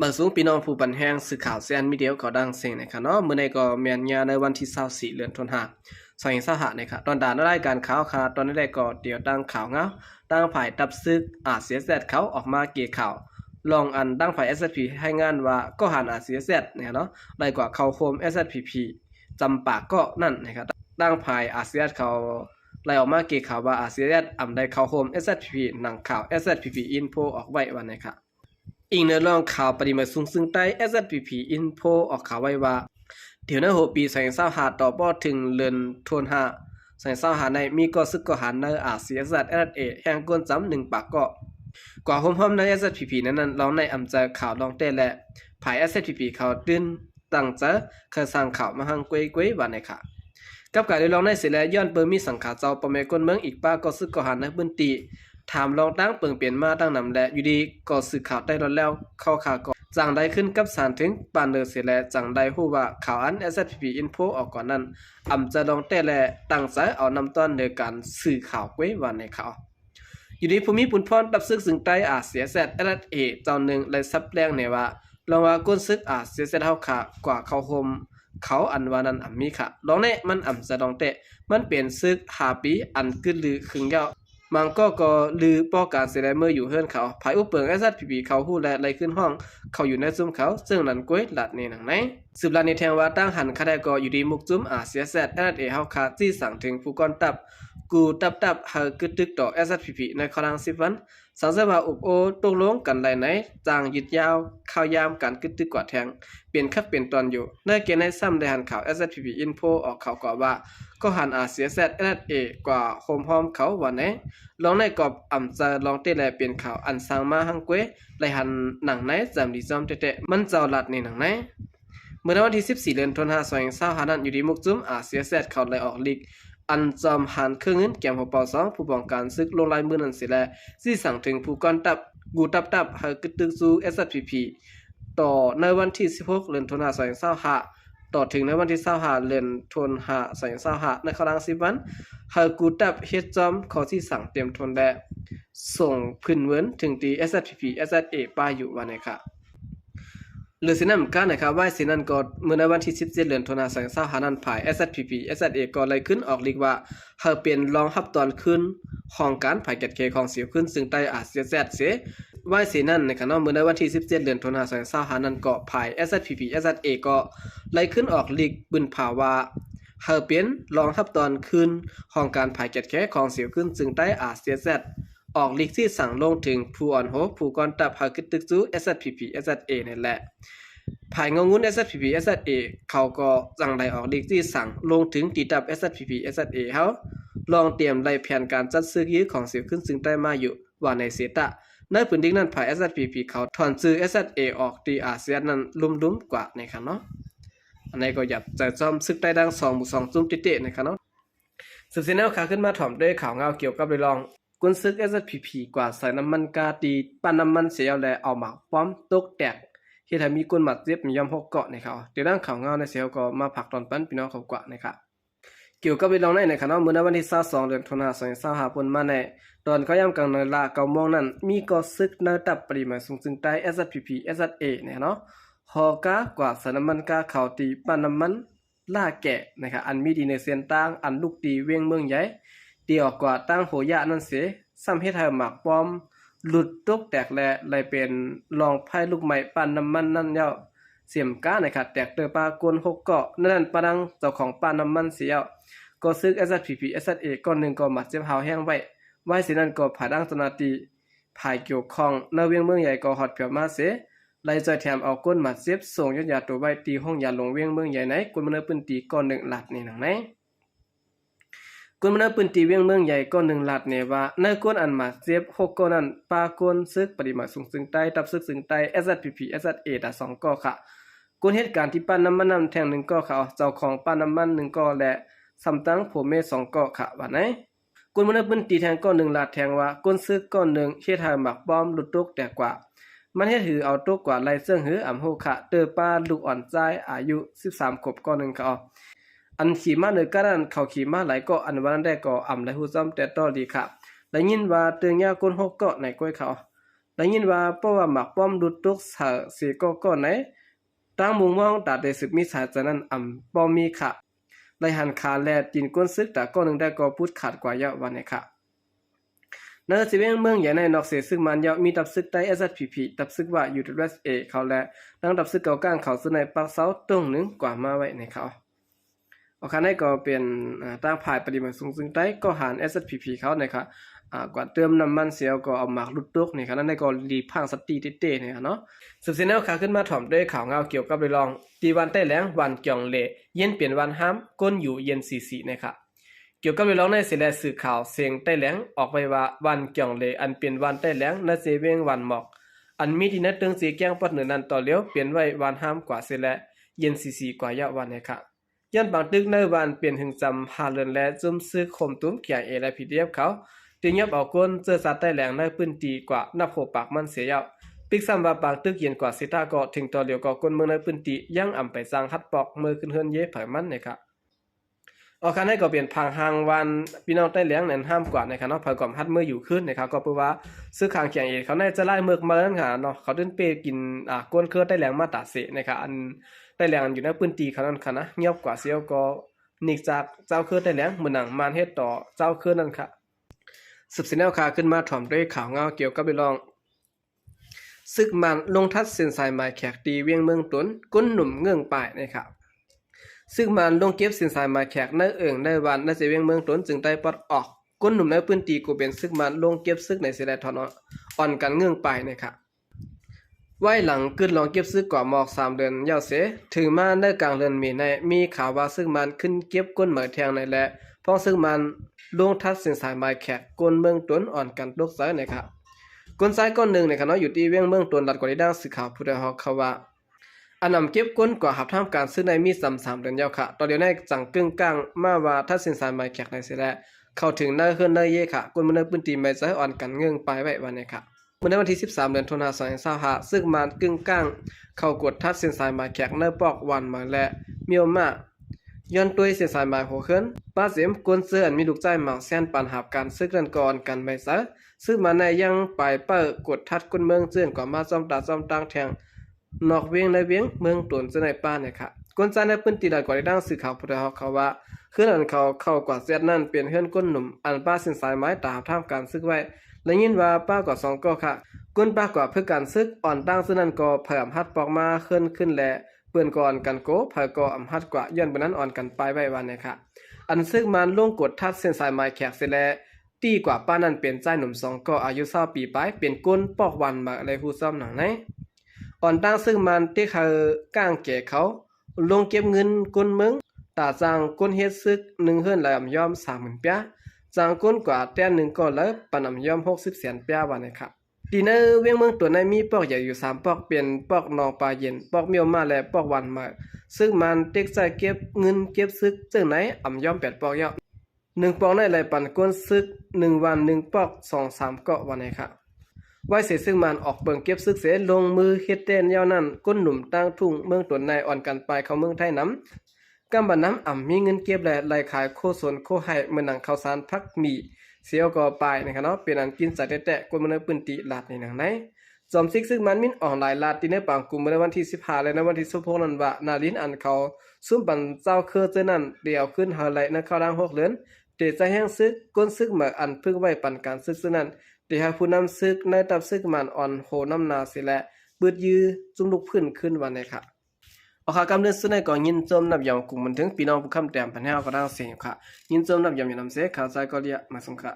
บางสูงพี่น้องผู้บันแห้งสื่อข่าวเซียนมีเดียวเขาดังเสียงนะครับเนาะเมื่อในก็เมียนยาในวันที่24เดือนธันวาคม2025นะครับตอนด่านรายการข่าวค่ะตอนนี้ได้ก็เดี๋ยวตั้งข่าวเงาตั้งฝ่ายตับซึกเสียแซดเขาออกมาเกี่ยข่าวลองอันตั้งฝ่าย SSP ให้งานว่าก็หันเสียแซดเนี่ยเนาะได้กว่าเขาโคม SSPP จำปากก็นั่นนะครับตั้งฝ่ายเสียเขาไล่ออกมาเกี่ยข่าวว่าเสียแซดได้เข้าโคม SSPP หนังข่าว SSPP Info ออกไว้วันนี้ครับอีกเนื้อรองข่าวปฏิมาสูงซึ่งใต้ SSPP Info ออกข่าวไว้ว่าเดี๋ยวในหัวปี2025ต่อป้อถึงเดือนธันวาคม2025ในมีก็ซึกก็หันในCSZ SSA แห่งกวนจำ1ปากก็กว่าหอมๆใน SSPP นั้นเราในอำจะข่าวลองเต้และภาย SSPP เขาตื่นตั้งจะเคยสร้างข่าวมาหังกวยๆว่าในค่ะกับการได้ลองในเสร็จแล้วย้อนเปิงมีสังขาเจ้าประเมกวนเมืองอีกป้าก็ซึกก็หันในพื้นที่ถามลองตั้งเปิงเปลี่ยนมาตั้งนำและอยู่ดีก็สื่อข่าวได้รอดแล้วเข้าข่าวก็จังได้ขึ้นกับสารถึงปานเดอเสียและจังได้ฮู้ว่าข่าวอัน SSPP Info ออกก่อนนั้นจะลองแต่และตั้งใจเอานำต้นในการสื่อข่าวไว้วันในข่าวอยู่ดีภูมิปุนพรตับซึกซึ่งใต้เสียแซด SSA เจ้าหนึ่งเลยซับแรงเนี่ยว่าลองว่าก้นซึกเสียแซดเฮาค่ะกว่าเขาโฮมเขาอันว่านั้นมีค่ะลองเนี่ยมันจะลองแต่มันเปลี่ยนซึก5ปีอันกึดลือครึ่งยาวมังก็ลือป้อการเสียเมื่ออยู่เฮือนเขาภายอุปเปิง SSPP เขาฮู้และไล่ขึ้นห้องเขาอยู่ในซุ้มเขาซึ่งนั้นก้วยหลัดในหนังไหนสืบลาในแทงว่าตั้งหันคดก็อยู่ดีมุกจุ้มเสียแซด SSA เฮาคาที่สั่งถึงผู้ก่อนตับกูตับเฮากึดตึกต่อ SSPP ในครั้ง10วันสังเสว่าอุปโอตกลงกันไหนจางยึดยาวข่าวยามการกึดตึกกว่าแทงเปลี่ยนคับเปลี่ยนตอนอยู่ในเกณฑ์ในซ้ำได้หันข่าว SSPP Info ออกข่าวก่อว่าก็หันเสียแซด SSA กว่าโฮมพร้อมเขาวันไหนลองในกอบจะลองเตะแลเปลี่ยนข่าวอันสร้างมาหังเกวยไลหันหนังไหนจำดีจอมเตะมันเจ้าลัดในหนังไหนเมื่อวันที่14เดือนธันวาคม2025นั้นอยู่ดีมุกจุ้มเสียแซดเขาไล่ออกลีกอันจอมหันเครื่องเงินแกมหัวเป่า2ผู้ป้องกันซึกลงลายมือนั้นเสียแล้วที่สั่งถึงผู้ก่อนกูตับเฮากึดตึกสู่ SSPP ต่อในวันที่16เดือนธันวาคม2025ต่อถึงในวันที่25เดือนธันวาคม2025ในครั้ง10วันเฮากูตับเฮ็ดจอมขอที่สั่งเตรียมทนและส่งพื้นเวินถึงตี SSPP SSA ป้ายอยู่วันไหนค่ะหรือสินำกันนะครับว่าสินั้นก็เมื่อในวันที่17เดือนธันวาคม2025นั้นภาย SSPP SSA ก็เลยขึ้นออกลีกว่าเฮาเป็นรองรับตอนขึ้นของการภายเกตเคของเสียขึ้นซึ่งใต้CSZเสียว่าสินั้นนะครับเนาะเมื่อในวันที่17เดือนธันวาคม2025นั้นก็ภาย SSPP SSA ก็เลยขึ้นออกลีกบึนภาวะเฮาเป็นรองรับตอนขึ้นของการภายเกตเคของเสียขึ้นซึ่งใต้CSZออกลีกที่สั่งลงถึงผู้อ่อนโหผู้ก่อนตับหากิตึกจู SSPP SSA นั่นแหละภายงงุ้น SSPP SSA เขาก็สั่งได้ออกลีกที่สั่งลงถึงตีตับ SSPP SSA เฮาลองเตรียมไล่แผนการจัดซื้อยื้อของเสียขึ้นซึ่งใต้มาอยู่ว่าในเสตะในพื้นที่นั้นภาย SSPP เขาถอนซื้อ SSA ออกตีอาเซียนนั้นลุ่มๆกว่าในครับเนาะอันนี้ก็อยากจะจอมซึกใต้ดัง2 จุ่มติๆนะครับเนาะสืบเสนอข่าวขึ้นมาถ่อมด้วยข่าวเงาเกี่ยวกับเรื่องกุนซึก SSPP กว่าใส่น้ำมันกาตีปั้นน้ำมันเสียแล้วเอาหมากป้อมตกแตกเฮ็ดให้มีกุนหมัดเจ็บมียอม6เกาะนะครับเดี๋ยวด้านข่าวเงาในเสียก็มาผักตอนปั้นพี่น้องเขากว่านะครับเกี่ยวกับเรื่องในนะครับเมื่อวันที่22เดือนธันวาคม2025ปนมาในตอนเขาย่ำกลางในลา9โมงนั้นมีก็ซึกในตับปริมาณสูงซึ่งใต้ SSPP SSA เนี่ยเนาะฮอกากว่าใส่น้ำมันกาเขาตีปั้นน้ำมันล่าแกะนะครับอันมีดีในเส้นต่างอันลูกตีเวียงเมืองใหญ่ตีออกกว่าตั้งโหยะนั่นเสียซ้ำเฮ็ดให้หมากป้อมหลุดตกแตกและเลยเป็นรองไพ่ลูกไม้ปั่นน้ำมันนั่นเย้าเสียมก้านะครับแตกเตอปากวน6เกาะนั่นปะดังเจ้าของปั่นน้ำมันเสียก็ซึก SSPP SSA ก้อนหนึ่งก็มัดเจ็บหาวแห้งไว้สินั้นก็ผาดังตนาตีภายเกี่ยวข้องในเวียงเมืองใหญ่ก็ฮอดเปียวมาเสไล่จอยแถมเอาก้นมัดเจ็บส่งยอดยาตัวไว้ตีห้องยาลงเวียงเมืองใหญ่ไหนกุนมเนปืนตีก้อนหนึ่งหลัดนี่หนังไหนกุนมันปืนตีเวียงเมืองใหญ่ก็1ลัดเนี่ยว่าในก้นอันมาเจ็บ6ก้อนนั้นปาก้นซึกปริมาณสูงซึ่งใต้ตับซึกซึ่งใต้ SSPP SSA ตา2ก็ค่ะก้นเหตุการณ์ที่ปั้นน้ำมันน้ำแทง1ก็ค่ะเจ้าของปั้นน้ำมัน1ก็และสำตั้งผมเม2ก็ค่ะว่าไหนกุนมันปืนตีแทงก็1ลัดแทงว่าก้นซึกก็1เฮ็ดให้หมักบอมหลุดตกแต่กว่ามันเฮ็ดหือเอาตกกว่าไล่เสื่องหืออำโหค่ะเตอป้าลูกอ่อนใจอายุ13ขวบก็1ค่ะอันขี่มาเนอการันเขาขี่มาหลายก็อันวันนั้นได้ก็อ่ำและฮู้ซ้ำแต่ต่อดีค่ะได้ยินว่าเตืองยาก้น6เกาะในก้อยเขา ได้ยินว่าเพราะว่าหมักป้อมดุดตุกสีก็ไหนตั้งมุงมองตาได้สึกมีสายจะนั้นป้อมมีค่ะได้หันขาแลจินก้นซึกแต่ก็นึงได้ก็พูดขาดกว่าเยอะวันนี้ค่ะในสิเวงเมืองใหญ่ในนอกเสียซึ่งมันเยอะมีตับซึกได้ SSPP ตับซึกว่า USA เขาและตั้งตับซึกเก่าก้างเขาซึ่งในปักเสาตรงหนึ่งกว่ามาไว้ในเขาอาคารนี้ก็เป็นตั้งภายปริมาณสูงซึ่งได้ก็หาร SSPP เขานะครับกว่าเติมน้ำมันเสียวก็เอาหมากลุดตุกนี่ครับนั่นได้ก็รีพังสตีเต้ๆเนี่ยเนาะสืบเสนอข่าวขึ้นมาถ่อมด้วยข่าวเงาเกี่ยวกับเรื่องตีวันใต้แหลงวันเกี่ยงเละเย็นเปลี่ยนวันห้ามก้นอยู่เย็นสีนะครับเกี่ยวกับเรื่องในเสด็จสื่อข่าวเสียงใต้แหลงออกไปว่าวันเกี่ยงเละอันเปลี่ยนวันใต้แหลงน่าเสเวงวันหมอกอันมีที่นัดตึงสีแก้งปัดเหนือนั้นต่อเลี้ยวเปลี่ยนไว้วันห้ามกว่าเสละเย็นสีกว่ายะวันนะครับย้อนบางตึกในวันเปลี่ยนถึงจำหาเรือนและจุ่มซื้อคมตุ้มเกี่ยเอและพีดีเอฟเขาตียับเอาก้นเจอสัตว์ใต้แหลงในพื้นที่กว่านับโหปากมันเสียยาวปิกซ้ำว่าปากตึกเย็นกว่าสิตาก็ถึงต่อเดียวก็ก้นเมืองในพื้นที่ยังอ่ำไปสร้างฮัดปอกมือขึ้นเฮือนเย่เผยมันนะครับอาคารให้ก็เปลี่ยนพังหางวันพี่น้องใต้แหลงนั้นห้ามกว่านะครับเนาะเผยก่อมฮัดมืออยู่ขึ้นนะครับก็เพราะว่าซื้อขางเขียงเอเขาในจะไล่เมือกมาแล้วค่ะเนาะเขาเดินเปกินก้นเครือใต้แหลงมาตาเสนะครับอันใต้แหลงอยู่ในพื้นที่เขานั้นค่ะนะเงียบกว่าเสียวก็นิกจากเจ้าเครือใต้แหลงเหมือนหนังมานเฮ็ดต่อเจ้าเครือนั่นค่ะสืบเสนอข่าวขึ้นมาถ่อมด้วยข่าวเงาเกี่ยวกับเรื่องซึกมันลงทัดเส้นสายหมายแขกตีเวียงเมืองตนก้นหนุ่มเงื่องป่ายนะครับซึกมันลงเก็บเส้นสายหมายแขกในในวันในเวียงเมืองตนจึงได้ปลดออกก้นหนุ่มในพื้นที่กูเป็นซึกมันลงเก็บซึกในเสด็จทอนอ่อนกันเงื่องป่ายนะครับไว้หลังขึ้นลองเก็บซึกก่อหมอก3 เดือนยาวเสถึงมาในกลางเดือนมีข่าวว่าซึกมันขึ้นเก็บก้นเหมือแทงในและพ้องซึกมันลงทัดเส้นสายหมายแขกก้นเมืองตนอ่อนกันตกซ้ายนะครับก้นซ้ายก้นหนึ่งนะครับเนาะอยู่ที่เวียงเมืองตนรัฐกว่าได้ดังสื่อข่าวผู้ใดฮอกเขาว่าอันนำเก็บก้นกว่าหับท่ามการซื้อในมี3 เดือนยาวค่ะตอนเดียวในจังกึ่งกลางมาว่าทัดเส้นสายหมายแขกในเสียแล้วเข้าถึงในเฮือนในเย่ค่ะก้นมันในพื้นที่ไม่ใช่อ่อนกันเงื่องไปไว้วันนี้ค่ะเมื่อในวันที่13 เดือนธันวาคม2025ซึ่งมันกึ่งกลางเข้ากดทัดเส้นสายหมายแขกในปอกวันมาและมีอมาย้อนตัวเส้นสายหมายหัวเขินป้าเสียมกวนเสื้อมีลูกใจหมากแซนปันหับการซึกกันก่อนกันไปซะซึ่งมาในยังไปเปิดกดทัดก้นเมืองเจื้อนก่อนมาซ่อมตาซ่อมตังแทงนอกเวียงในเวียงเมืองตนจะในป้าเนี่ยค่ะกวนใจในพื้นที่ใดก่อนได้ดังสื่อข่าวผู้ใดฮอกเขาว่าคืออันเขาเข้ากว่าเสียนั่นเปลี่ยนเฮือนก้นหนุ่มอันป้าเส้นสายไม้ตาท่ามการซึกไว้และยินว่าป้ากว่า2ก็ค่ะก้นป้ากว่าเพื่อการซึกอ่อนตั้งซึ่งนั่นก็เพิ่มฮัดปอกมาขึ้นและเปื้อนก่อนกันโกเผยก่ออำฮัดกว่าย้อนบนนั้นอ่อนกันไปไว้วันเนี่ยค่ะอันซึกมันลงกดทัดเส้นสายไม้แขกเสร็จแล้วตีกว่าป้านั้นเป็นใจหนุ่ม2ก็อายุ20 ปีไปเป็นก้นปอกวันมาอะไรผู้ซ่อมหนังไหนอ่อนตั้งซึ่งมันที่เขาก้างแก่เขาลงเก็บเงินก้นเมืองตาจางก้นเฮ็ดซึก1เฮือนแล้วยอม 30,000 ปีจางก้นกว่าแต่1ก็แล้วปานยอม60 แสนปีวันนี้ค่ะดีเนอเวียงเมืองตัวในมีปอกใหญ่อยู่3ปอกเป็นปอกนองปลาเย็นปอกเมียวมาและปอกวันมาซึ่งมันเต็กใจเก็บเงินเก็บซึกจึงไหนยอม8ปอกยาว1ปอกในไหลปันก้นซึก1วัน1ปอก 2-3 เกาะวันนี้ค่ะไว้เสซึ่งมันออกเบิ่งเก็บซึกเสลงมือเฮ็ดเต้นยาวนั้นก้นหนุ่มตั้งทุ่งเมืองตัวในอ่อนกันไปเข้าเมืองไทยน้ำกำบันน้ำมีเงินเก็บและไหลขายโคสนโคไห้เมื่อหนังข้าวสารพักมีเสียวก็ไปนะครับเนาะเป็นอันกินใส่แตะๆคนมันในพื้นที่ลาดในหนังไหนจอมซิกซึ่งมันมินออนไลน์ลาดที่ในปางกลุ่มในวันที่15และในวันที่16นั้นว่านาลินอันเขาซุ่มปันเจ้าเคอเจนั้นเดียวขึ้นเฮาไหลในเข้าดัง6 เดือนเตใจแห้งซึกก้นซึกมาอันพึ่งไว้ปันการซึกซึ่งนั้นเดี๋ยวผู้นำซึกในตับซึกมันอ่อนโหน้ำนาสิและบืดยื้อจุ่มลุกพื้นขึ้นวันนี้ค่ะเอาค่ะกำเนิดซึ่งในก่อนยินจมนับยามกลุ่มมันถึงพี่น้องผู้คำแต้มพันแห้วก็ดังเสียงค่ะยินจมนับยามอยู่นำเสข่าวใจก็เรียกมาสงค่ะ